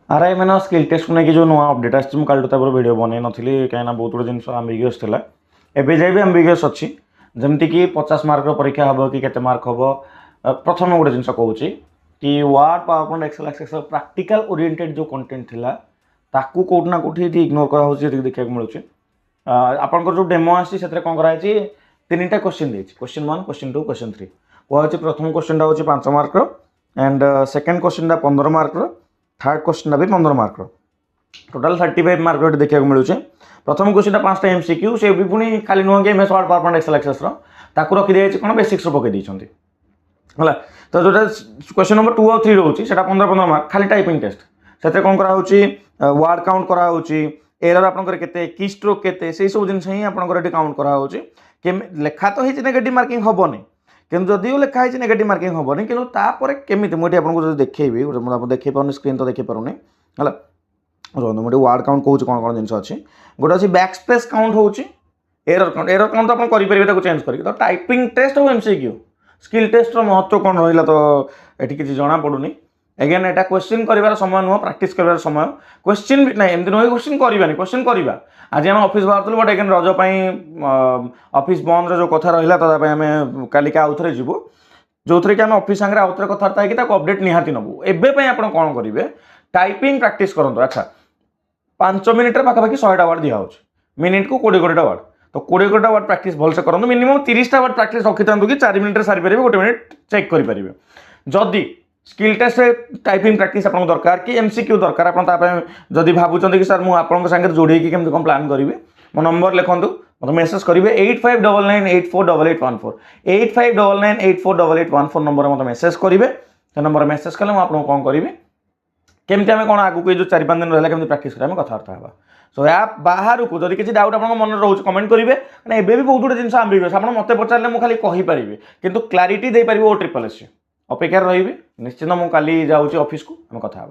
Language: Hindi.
आरआई मैंने स्किल टेस्ट को लेकिन जो नुआ अपडेट आसी कल वीडियो बनई नी कहीं बहुत गुड जिन आम्बिगियस था एवं जाए भी आम्बिगियस अच्छी जमती कि 50 मार्क परीक्षा हम कि केते मार्क हम प्रथम गोटे जिन कहूँ कि Word PowerPoint Excel Excel practical oriented जो कंटेंट थिला ताकू कोठना कोठी इग्नोर करा होची देखा मिलूँ आपंकर जो डेमो आसी कौन कराई तीन टा क्वेश्चन देती क्वेश्चन 1 क्वेश्चन 2 क्वेश्चन 3 कहूँ प्रथम क्वेश्चन हूँ 5 mark and second question 15 mark third question भी 15 मार्क टोटाल 35 मार्क देखा मिलूँ प्रथम क्वेश्चन 5टा एमसीक्यू से भी पुणी खाली नुह कि MS Word PowerPoint Excel Access रखी दिखाई कौन बेसिक्स पकई है तो जो क्वेश्चन नंबर 2 और 3 रोचे 15 मार्क खाली टाइपिंग टेस्ट से कौन करा वर्ड काउंट करा एरर आपंकर के की स्ट्रोक के सब जिन ही आपंकर काउंट करा लेखा तो होती नेगेटिव मार्किंग हेनी कि जदिव लिखाई नेगेटिव मार्किंग हेनी कि केमी मुझे आपको देखी गोटे देखे पाऊँ स्क्रीन तो देखी पारूनी है मुझे वर्ड काउंट कहूँ कौन कौन जिन अच्छी गोटे अच्छी बैक स्पेस काउंट हो एरर काउंट तो आप करेंगे चेंज कर तो टाइपिंग टेस्ट और एमसीक्यू स्किल टेस्ट महत्व कौन रहा तो ये किसी जना पड़ूनी एगेन एटा क्वेश्चन कर समय नुह प्रैक्टिस कर समय क्वेश्चन भी ना एमती नुह क्वेश्चन करवानी क्वेश्चन करवा आज आम ऑफिस बाहर बट एगेन रज ऑफिस बंद जो कथा रहा तो आम कालिका आउ थे जीवु जो थी कि आम ऑफिस सांगे आउ थे कथबार्ता है अपडेट निहाती नबू एवं आप कौन करेंगे टाइपिंग प्रैक्टिस करूँ अच्छा 5 मिनिट पाखापाखि 100टा वर्ड दिखाऊँ मिनिट को 20 वर्ड तो 20 वर्ड प्रैक्टिस भलसे करूँ मिनिमम 30टा वर्ड प्रैक्टिस रखी था कि 4 मिनिट सारी पारे 1 मिनिट चेक करेंगे जदि स्किल टेस्ट टाइपिंग प्रैक्टिस आपको दरकार कि एमसीक्यू दरकार जदि भावुं कि सर मुझे आपंक सागर जोड़े केमती कौन प्लान करी मो नंबर लिखु मतलब मेसेज करेंगे 8599848814 8599848814 नंबर मतलब मेसेज करेंगे से नंबर मेसेज कले मुझे कौन करी केमती आम कौन आगू जो 4-5 दिन रहा केमती प्रैक्टिस करें कथबार्ता हाँ सो या बाहर को जब किसी डाउट आप मन रोचे कमेंट करेंगे ना भी बहुत गुड जिन आम्बिगियस आप मत पचारे मुझे खाली कहीपरि कि क्लारिटी दे पार ओ ट्रिपल एस अपेक्षा रही निश्चित मुझे काली जाऊँगी ऑफिस को आम कथा।